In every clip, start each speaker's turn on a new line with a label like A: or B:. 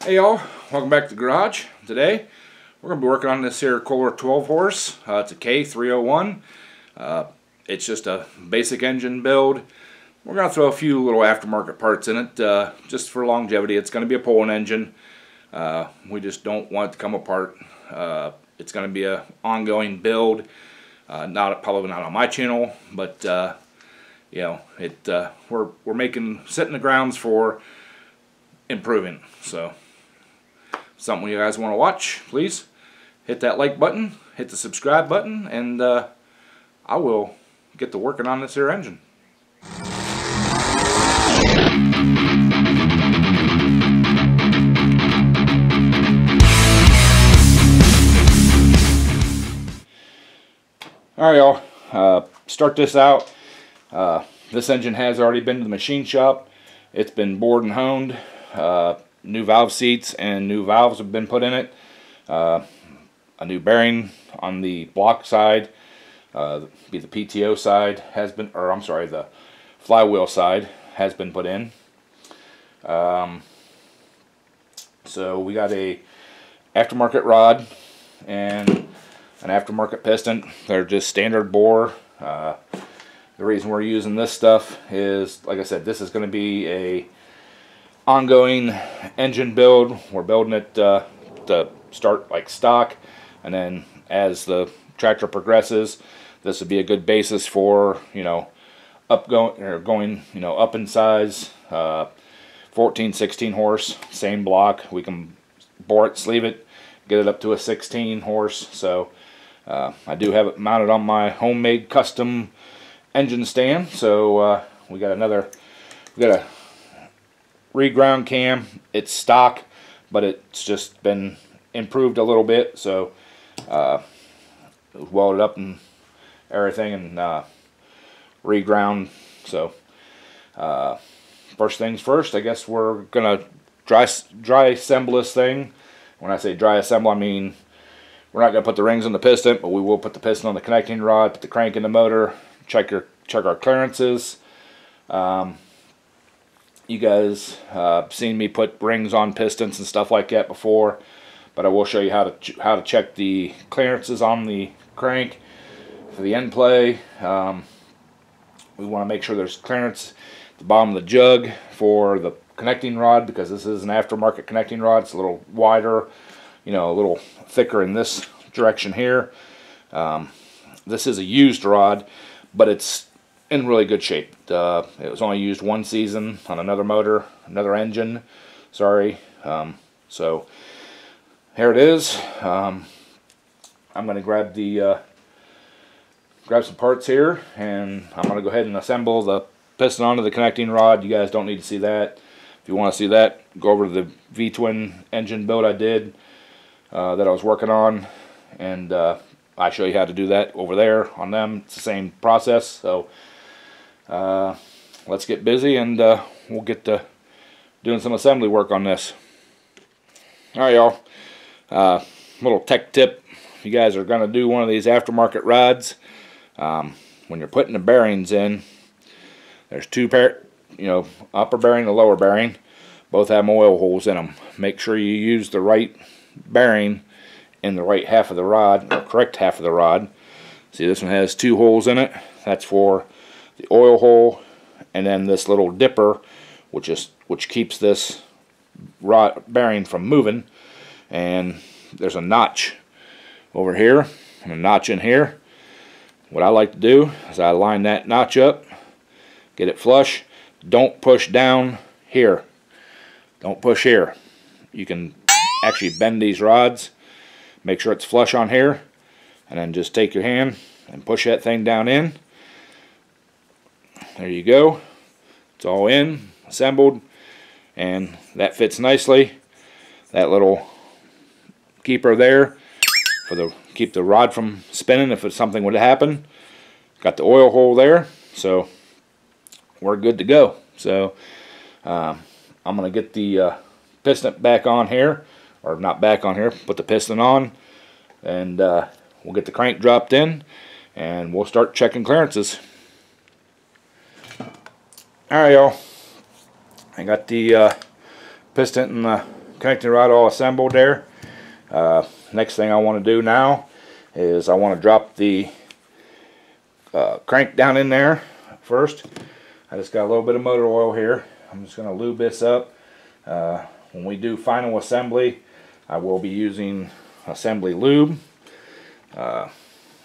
A: Hey y'all, welcome back to the garage. Today we're going to be working on this here Kohler 12 horse. It's a K301. It's just a basic engine build. We're going to throw a few little aftermarket parts in it just for longevity. It's going to be a Poland engine. We just don't want it to come apart. It's going to be an ongoing build. Probably not on my channel, but you know, we're setting the grounds for improving. So something you guys want to watch, please hit that like button, hit the subscribe button, and I will get to working on this here engine. Alright y'all, start this out. This engine has already been to the machine shop. It's been bored and honed. New valve seats and new valves have been put in it. A new bearing on the block side, the PTO side has been, or I'm sorry, the flywheel side has been put in. So we got a aftermarket rod and an aftermarket piston. They're just standard bore. The reason we're using this stuff is, like I said, this is going to be a ongoing engine build. We're building it to start like stock, and then as the tractor progresses, this would be a good basis for, you know, going you know, up in size. 14, 16 horse, same block. We can bore it, sleeve it, get it up to a 16 horse. So I do have it mounted on my homemade custom engine stand. So we got a reground cam. It's stock, but it's just been improved a little bit, so it was welded up and everything, and reground. So first things first, I guess we're gonna dry assemble this thing. When I say dry assemble, I mean we're not gonna put the rings on the piston, but we will put the piston on the connecting rod, put the crank in the motor, check our clearances. You guys seen me put rings on pistons and stuff like that before, but I will show you how to check the clearances on the crank for the end play. We want to make sure there's clearance at the bottom of the jug for the connecting rod, because this is an aftermarket connecting rod. It's a little wider, you know, a little thicker in this direction here. This is a used rod, but it's in really good shape. It was only used one season on another engine, sorry. So here it is. I'm going to grab some parts here, and I'm going to go ahead and assemble the piston onto the connecting rod. You guys don't need to see that. If you want to see that, go over to the V-twin engine build I did that I was working on, and I show you how to do that over there on them. It's the same process. So let's get busy, and we'll get to doing some assembly work on this. Alright y'all, little tech tip: if you guys are going to do one of these aftermarket rods, when you're putting the bearings in, there's two upper bearing and lower bearing. Both have oil holes in them. Make sure you use the right bearing in the right half of the rod, or correct half of the rod. See, this one has two holes in it. That's for the oil hole, and then this little dipper, which keeps this rod bearing from moving. And there's a notch over here and a notch in here. What I like to do is I line that notch up, get it flush. Don't push down here. Don't push here. You can actually bend these rods. Make sure it's flush on here, and then just take your hand and push that thing down in. There you go. It's all in, assembled, and that fits nicely. That little keeper there for keep the rod from spinning if something would happen. Got the oil hole there, so we're good to go. So I'm gonna get the piston back on here, or not back on here, put the piston on, and we'll get the crank dropped in, and we'll start checking clearances. Alright y'all, I got the piston and the connecting rod all assembled there. Next thing I want to do now is I want to drop the crank down in there first. I just got a little bit of motor oil here. I'm just going to lube this up. When we do final assembly, I will be using assembly lube.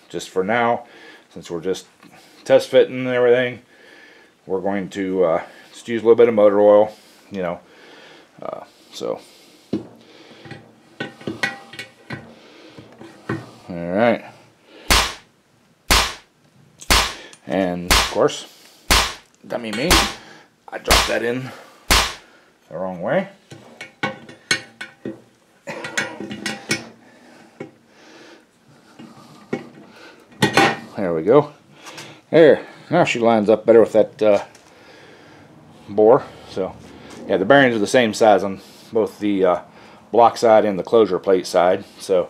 A: Just for now, since we're just test fitting and everything, we're going to just use a little bit of motor oil, you know. So, all right, and of course, dummy me, I dropped that in the wrong way. There we go. There. Now she lines up better with that bore. So, yeah, the bearings are the same size on both the block side and the closure plate side. So,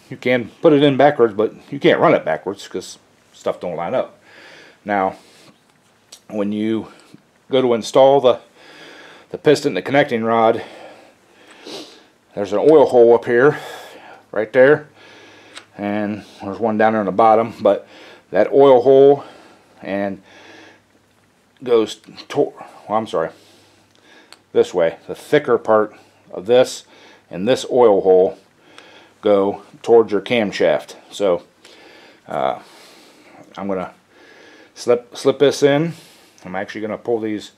A: you can put it in backwards, but you can't run it backwards because stuff don't line up. Now, when you go to install the piston, the connecting rod, there's an oil hole up here, right there. And there's one down there on the bottom, but that oil hole and goes this way. The thicker part of this and this oil hole go towards your camshaft. So I'm gonna slip this in. I'm actually gonna pull these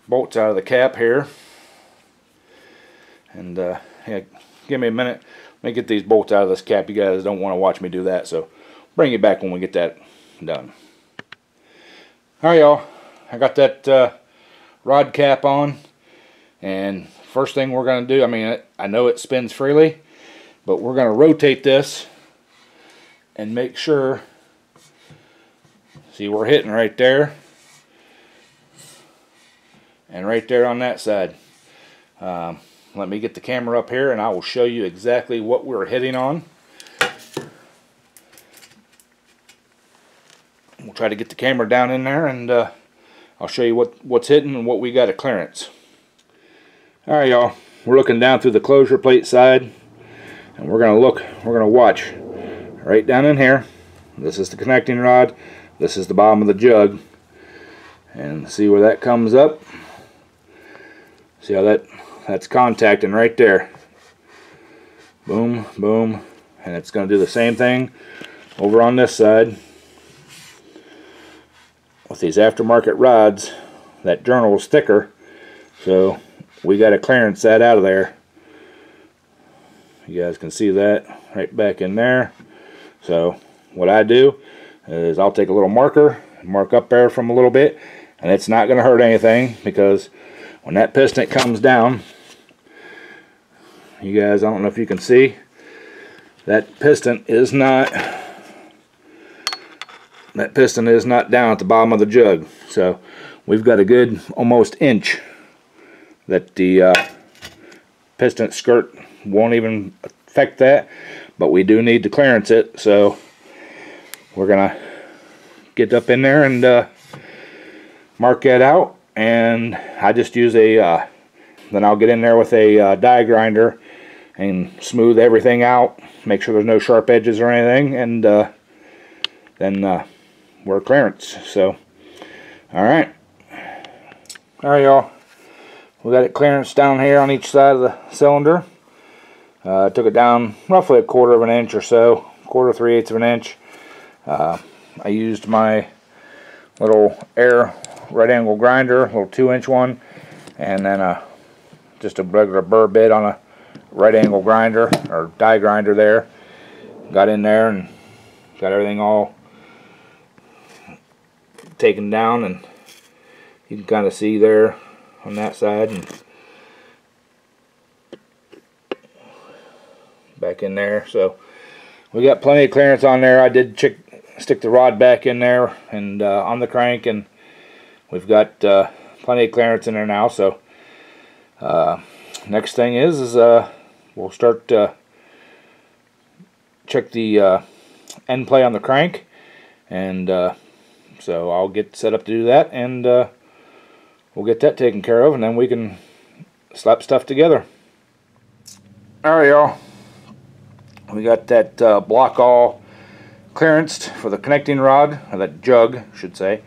A: bolts out of the cap here, and yeah, give me a minute. Let me get these bolts out of this cap. You guys don't want to watch me do that, so bring you back when we get that done. Alright, y'all, I got that rod cap on, and first thing we're going to do, I mean, I know it spins freely, but we're going to rotate this and make sure, see, we're hitting right there and right there on that side. Let me get the camera up here and I will show you exactly what we're hitting on. We'll try to get the camera down in there, and I'll show you what's hitting and what we got at clearance. Alright, y'all, we're looking down through the closure plate side, and we're gonna watch right down in here. This is the connecting rod, this is the bottom of the jug, and see where that comes up. See how that's contacting right there. Boom, boom, and it's going to do the same thing over on this side. With these aftermarket rods, that journal is thicker, so we got to clearance that out of there. You guys can see that right back in there. So what I do is I'll take a little marker, mark up there from a little bit, and it's not going to hurt anything, because when that piston comes down, you guys, I don't know if you can see, that piston is not down at the bottom of the jug. So we've got a good almost inch that the piston skirt won't even affect that, but we do need to clearance it. So we're gonna get up in there and mark that out, and I just use a then I'll get in there with a die grinder and smooth everything out, make sure there's no sharp edges or anything, and then we're clearance. So alright, y'all, we got it clearance down here on each side of the cylinder. Took it down roughly 1/4 of an inch or so, 1/4 3/8 of an inch. I used my little air right angle grinder, a little 2-inch one, and then just a regular burr bit on a right angle grinder or die grinder there. Got in there and got everything all taken down, and you can kind of see there on that side, and back in there. So we got plenty of clearance on there. I did stick the rod back in there and on the crank, and we've got plenty of clearance in there now. So next thing is we'll start check the end play on the crank, and so I'll get set up to do that, and we'll get that taken care of, and then we can slap stuff together. Alright, y'all. We got that block all clearanced for the connecting rod, or that jug, I should say.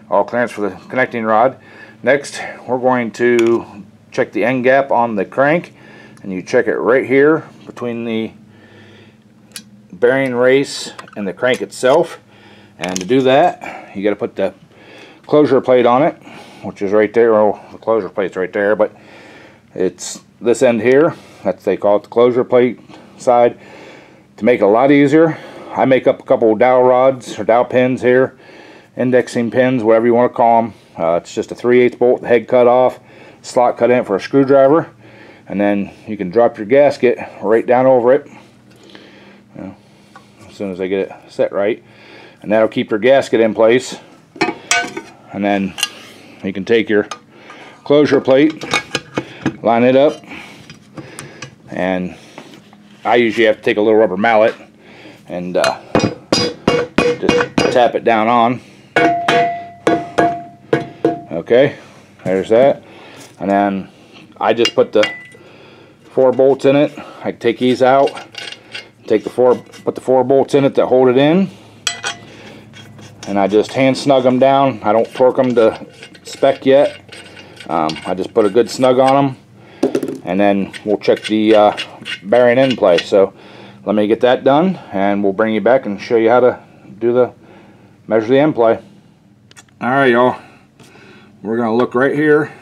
A: All clearance for the connecting rod. Next, we're going to check the end gap on the crank, and you check it right here between the bearing race and the crank itself. And to do that, you got to put the closure plate on it, which is right there. Well, the closure plate's right there, but it's this end here. That's, they call it the closure plate side. To make it a lot easier, I make up a couple of dowel rods or dowel pins here, indexing pins, whatever you want to call them. It's just a 3/8 bolt, the head cut off, slot cut in for a screwdriver, and then you can drop your gasket right down over it, you know, as soon as I get it set right, and that'll keep your gasket in place. And then you can take your closure plate, line it up, and I usually have to take a little rubber mallet and just tap it down on. Okay, there's that. And then I just put the 4 bolts in it. I take these out, put the 4 bolts in it that hold it in, and I just hand snug them down. I don't torque them to spec yet. I just put a good snug on them, and then we'll check the bearing in place. So let me get that done, and we'll bring you back and show you how to measure the end play. Alright, y'all. We're going to look right here,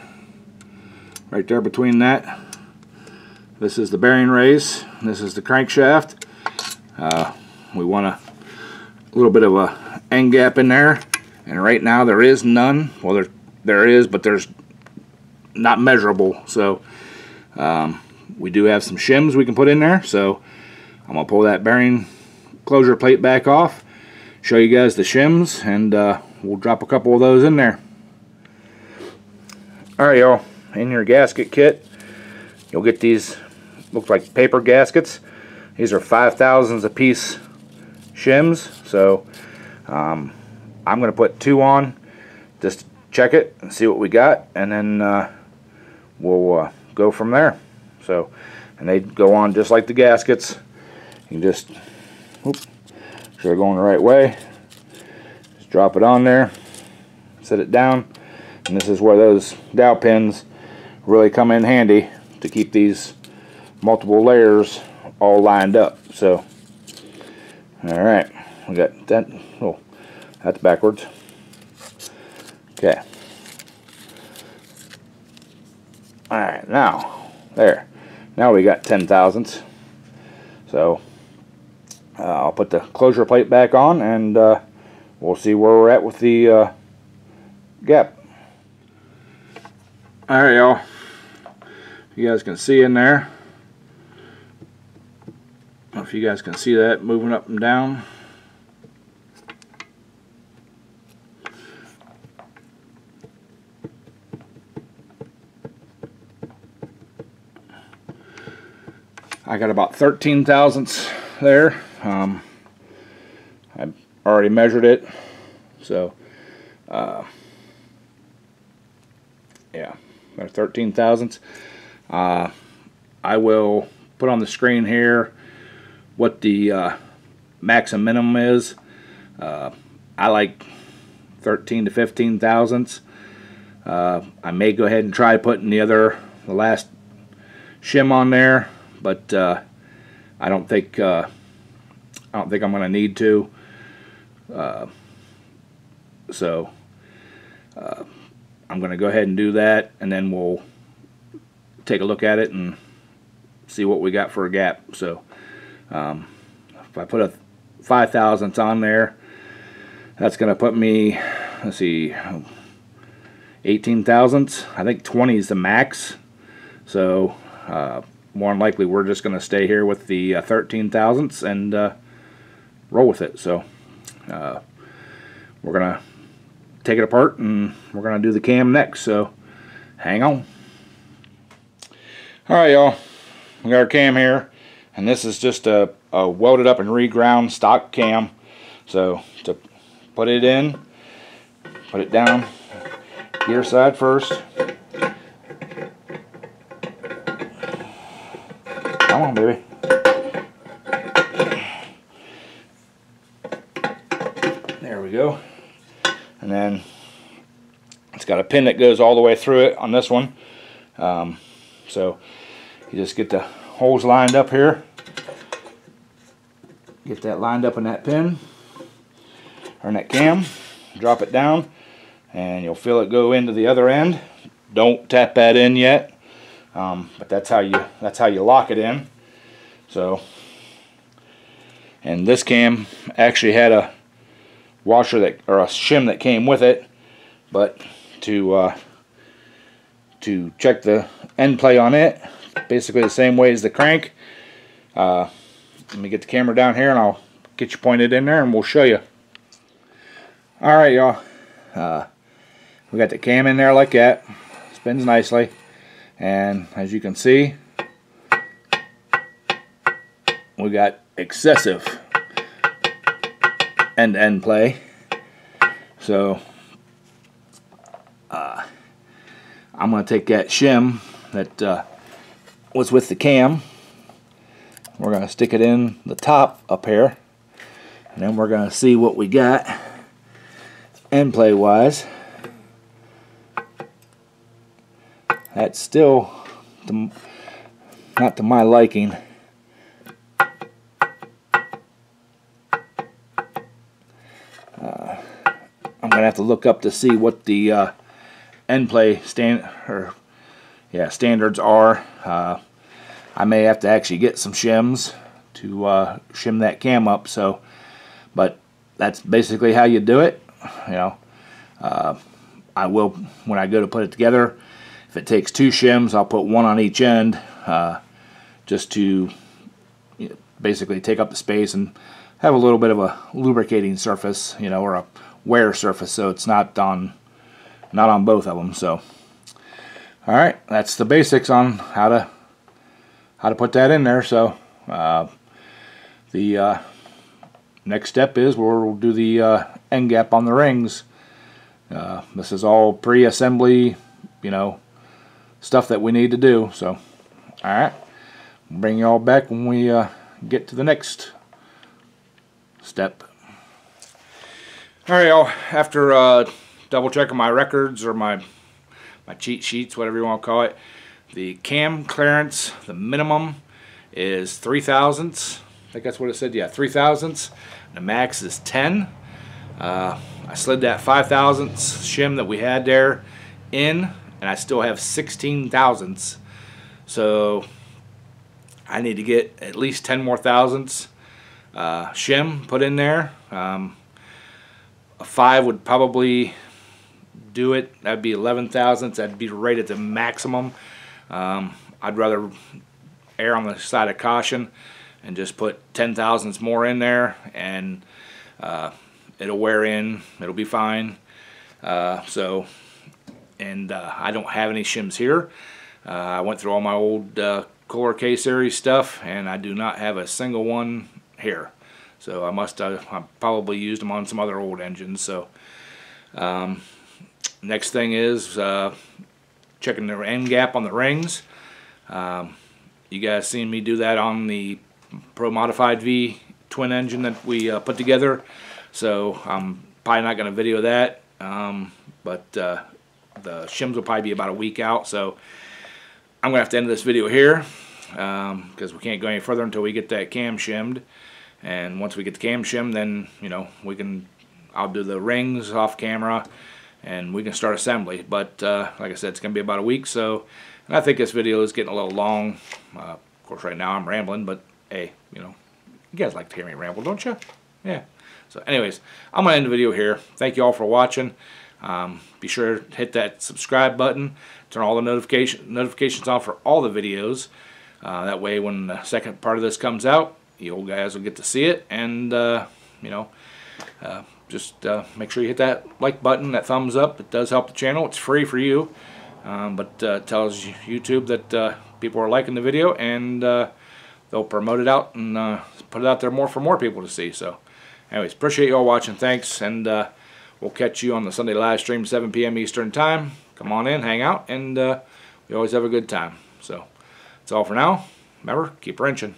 A: right there between that. This is the bearing race, this is the crankshaft. We want a little bit of a end gap in there, and right now there is none. Well, there is, but there's not measurable. So we do have some shims we can put in there. So I'm going to pull that bearing closure plate back off, show you guys the shims, and we'll drop a couple of those in there. Alright, y'all, in your gasket kit you'll get these, look like paper gaskets. These are 5/1000 a piece shims. So I'm going to put 2 on just to check it and see what we got, and then we'll go from there. So, and they go on just like the gaskets. You can just, oops, sure they're going the right way. Just drop it on there, set it down, and this is where those dowel pins really come in handy to keep these multiple layers all lined up. So, alright, we got that. Oh, that's backwards. Okay. Alright, now, there. Now we got 10/1000. So, I'll put the closure plate back on, and we'll see where we're at with the gap. Alright, y'all. You guys can see in there. I don't know if you guys can see that moving up and down. I got about 13/1000 there. I already measured it, so yeah, about 13/1000. I will put on the screen here what the max and minimum is. I like 13 to 15/1000. I may go ahead and try putting the last shim on there, but I don't think I'm going to need to. So I'm going to go ahead and do that, and then we'll take a look at it and see what we got for a gap. So if I put a 5/1000 on there, that's going to put me, let's see, 18/1000. I think 20 is the max. So more than likely we're just going to stay here with the 13/1000 and roll with it. So we're going to take it apart, and we're going to do the cam next. So hang on. Alright, y'all, we got our cam here, and this is just a welded up and reground stock cam. So to put it in, put it down gear side first, Come on, baby. There we go. And then it's got a pin that goes all the way through it on this one. So you just get the holes lined up here. Get that lined up in that pin, or in that cam. Drop it down, and you'll feel it go into the other end. Don't tap that in yet, but that's how you lock it in. So, and this cam actually had a washer that, or a shim that came with it, but to check the end play on it, basically the same way as the crank. Let me get the camera down here and I'll get you pointed in there and we'll show you. Alright, y'all, we got the cam in there like that. Spins nicely, and as you can see, we got excessive end-to-end play. So I'm going to take that shim that was with the cam. We're going to stick it in the top up here, and then we're going to see what we got end play wise. That's still not to my liking. I'm gonna have to look up to see what the end play standards are. I may have to actually get some shims to shim that cam up. So, but that's basically how you do it. You know, I will, when I go to put it together, if it takes 2 shims, I'll put 1 on each end, just to basically take up the space and have a little bit of a lubricating surface, you know, or a wear surface, so it's not on both of them. So, all right, that's the basics on how to put that in there. So, the next step is we'll do the end gap on the rings. This is all pre-assembly, you know, stuff that we need to do. So, all right, we'll bring you all back when we get to the next step. All right, y'all. After double checking my records or my cheat sheets, whatever you want to call it, the cam clearance, the minimum is 3 thousandths. I think that's what it said. Yeah, 3 thousandths. The max is 10. I slid that 5 thousandths shim that we had there in, and I still have 16 thousandths. So I need to get at least 10 more thousandths shim put in there. A 5 would probably do it. That'd be 11 thousandths. That'd be right at the maximum. I'd rather err on the side of caution and just put 10 thousandths more in there, and it'll wear in. It'll be fine. I don't have any shims here. I went through all my old Kohler K series stuff, and I do not have a single one here. So I probably used them on some other old engines. So next thing is checking the end gap on the rings. You guys seen me do that on the Pro Modified V twin engine that we put together. So I'm probably not going to video that, but the shims will probably be about a week out. So I'm going to have to end this video here because we can't go any further until we get that cam shimmed. And once we get the cam shimmed, then, you know, I'll do the rings off camera and we can start assembly. But like I said, it's going to be about a week. So, and I think this video is getting a little long. Of course, right now I'm rambling, but hey, you know, you guys like to hear me ramble, don't you? Yeah. So anyways, I'm going to end the video here. Thank you all for watching. Be sure to hit that subscribe button. Turn all the notifications on for all the videos. That way when the second part of this comes out, you guys will get to see it. And, you know, just make sure you hit that like button, that thumbs up. It does help the channel. It's free for you. But tells YouTube that people are liking the video, and they'll promote it out and put it out there more for more people to see. So anyways, appreciate you all watching. Thanks, and we'll catch you on the Sunday live stream, 7 p.m. Eastern time. Come on in, hang out, and we always have a good time. So that's all for now. remember, keep wrenching.